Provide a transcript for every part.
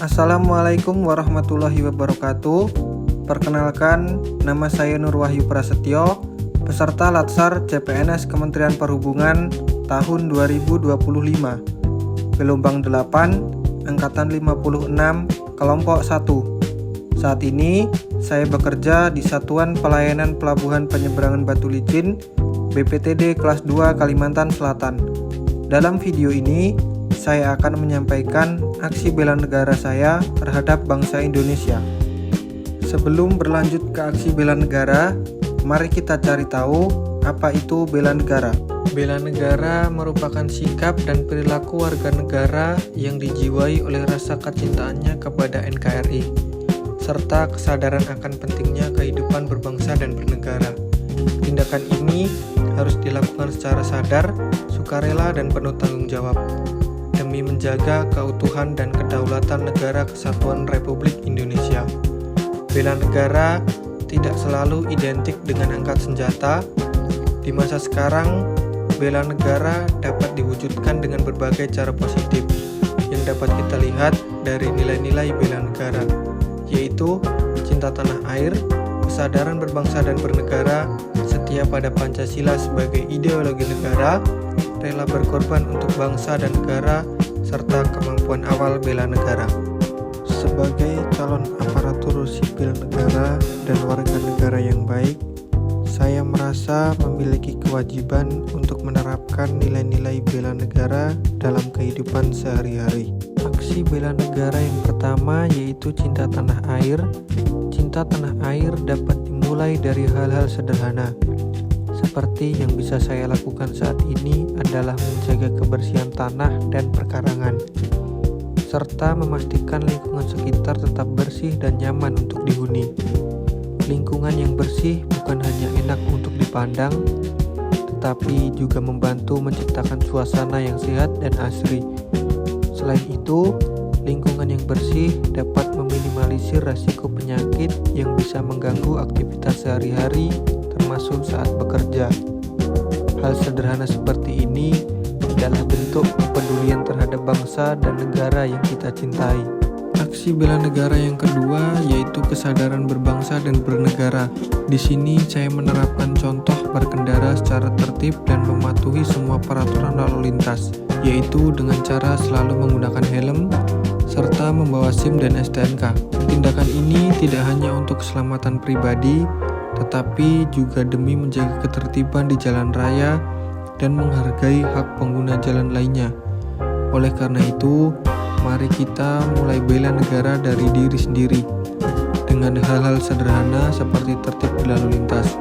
Assalamualaikum warahmatullahi wabarakatuh. Perkenalkan, nama saya Nur Wahyu Prasetyo, peserta Latsar CPNS Kementerian Perhubungan tahun 2025, gelombang 8, angkatan 56, kelompok 1. Saat ini, saya bekerja di Satuan Pelayanan Pelabuhan Penyeberangan Batu Licin, BPTD kelas 2 Kalimantan Selatan. Dalam video ini, saya akan menyampaikan aksi bela negara saya terhadap bangsa Indonesia. Sebelum berlanjut ke aksi bela negara, mari kita cari tahu apa itu bela negara. Bela negara merupakan sikap dan perilaku warga negara yang dijiwai oleh rasa kecintaannya kepada NKRI, serta kesadaran akan pentingnya kehidupan berbangsa dan bernegara. Tindakan ini harus dilakukan secara sadar, sukarela, dan penuh tanggung jawab demi menjaga keutuhan dan kedaulatan negara kesatuan Republik Indonesia. Bela negara tidak selalu identik dengan angkat senjata. Di masa sekarang, bela negara dapat diwujudkan dengan berbagai cara positif yang dapat kita lihat dari nilai-nilai bela negara, yaitu cinta tanah air, kesadaran berbangsa dan bernegara, setia pada Pancasila sebagai ideologi negara, rela berkorban untuk bangsa dan negara, serta kemampuan awal bela negara. Sebagai calon aparatur sipil negara dan warga negara yang baik, saya merasa memiliki kewajiban untuk menerapkan nilai-nilai bela negara dalam kehidupan sehari-hari. Aksi bela negara yang pertama yaitu cinta tanah air. Cinta tanah air dapat dimulai dari hal-hal sederhana. Seperti yang bisa saya lakukan saat ini adalah menjaga kebersihan tanah dan perkarangan, serta memastikan lingkungan sekitar tetap bersih dan nyaman untuk dihuni. Lingkungan yang bersih bukan hanya enak untuk dipandang, tetapi juga membantu menciptakan suasana yang sehat dan asri. Selain itu, lingkungan yang bersih dapat meminimalisir risiko penyakit yang bisa mengganggu aktivitas sehari-hari, termasuk saat bekerja. Hal sederhana seperti ini adalah bentuk kepedulian terhadap bangsa dan negara yang kita cintai. Aksi bela negara yang kedua yaitu kesadaran berbangsa dan bernegara. Di sini saya menerapkan contoh berkendara secara tertib dan mematuhi semua peraturan lalu lintas, yaitu dengan cara selalu menggunakan helm serta membawa SIM dan STNK. Tindakan ini tidak hanya untuk keselamatan pribadi, tetapi juga demi menjaga ketertiban di jalan raya dan menghargai hak pengguna jalan lainnya. Oleh karena itu, mari kita mulai bela negara dari diri sendiri dengan hal-hal sederhana seperti tertib lalu lintas.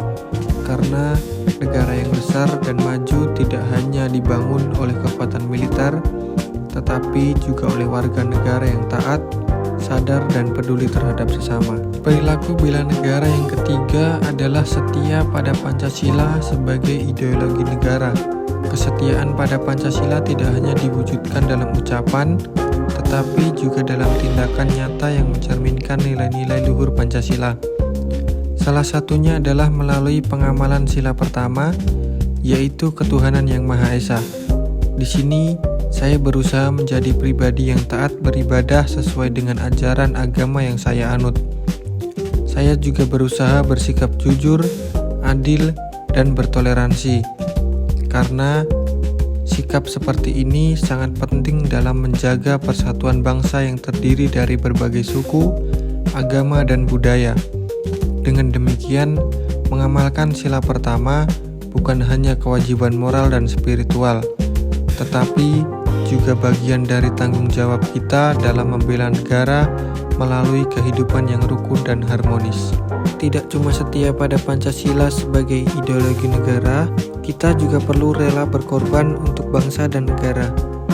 Karena negara yang besar dan maju tidak hanya dibangun oleh kekuatan militer, tetapi juga oleh warga negara yang taat, sadar, dan peduli terhadap sesama. Perilaku bela negara yang ketiga adalah setia pada Pancasila sebagai ideologi negara. Kesetiaan pada Pancasila tidak hanya diwujudkan dalam ucapan, tetapi juga dalam tindakan nyata yang mencerminkan nilai-nilai luhur Pancasila. Salah satunya adalah melalui pengamalan sila pertama, yaitu ketuhanan yang Maha Esa. Di sini, saya berusaha menjadi pribadi yang taat beribadah sesuai dengan ajaran agama yang saya anut. Saya juga berusaha bersikap jujur, adil, dan bertoleransi. Karena sikap seperti ini sangat penting dalam menjaga persatuan bangsa yang terdiri dari berbagai suku, agama, dan budaya. Dengan demikian, mengamalkan sila pertama bukan hanya kewajiban moral dan spiritual, tetapi juga bagian dari tanggung jawab kita dalam membela negara melalui kehidupan yang rukun dan harmonis. Tidak cuma setia pada Pancasila sebagai ideologi negara, kita juga perlu rela berkorban untuk bangsa dan negara.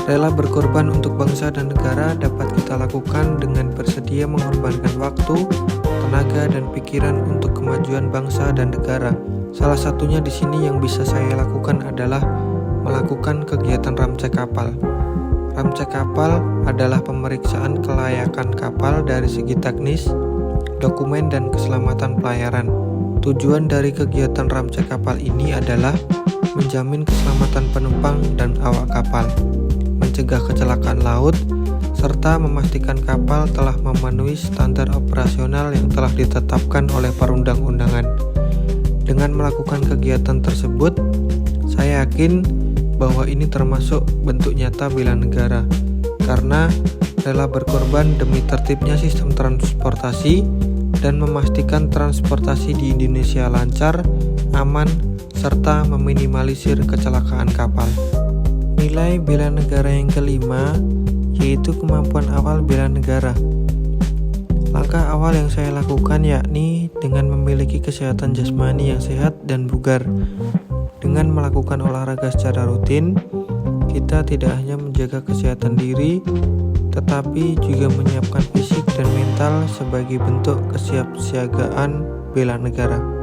Rela berkorban untuk bangsa dan negara dapat kita lakukan dengan bersedia mengorbankan waktu, tenaga, dan pikiran untuk kemajuan bangsa dan negara. Salah satunya di sini yang bisa saya lakukan adalah melakukan kegiatan ramcek kapal. Ramcek kapal adalah pemeriksaan kelayakan kapal dari segi teknis, dokumen, dan keselamatan pelayaran. Tujuan dari kegiatan ramcek kapal ini adalah menjamin keselamatan penumpang dan awak kapal, mencegah kecelakaan laut, serta memastikan kapal telah memenuhi standar operasional yang telah ditetapkan oleh perundang-undangan. Dengan melakukan kegiatan tersebut, saya yakin bahwa ini termasuk bentuk nyata bela negara, karena rela berkorban demi tertibnya sistem transportasi dan memastikan transportasi di Indonesia lancar, aman, serta meminimalisir kecelakaan kapal. Nilai bela negara yang kelima yaitu kemampuan awal bela negara. Langkah awal yang saya lakukan yakni dengan memiliki kesehatan jasmani yang sehat dan bugar. Dengan melakukan olahraga secara rutin, kita tidak hanya menjaga kesehatan diri, tetapi juga menyiapkan fisik dan mental sebagai bentuk kesiapsiagaan bela negara.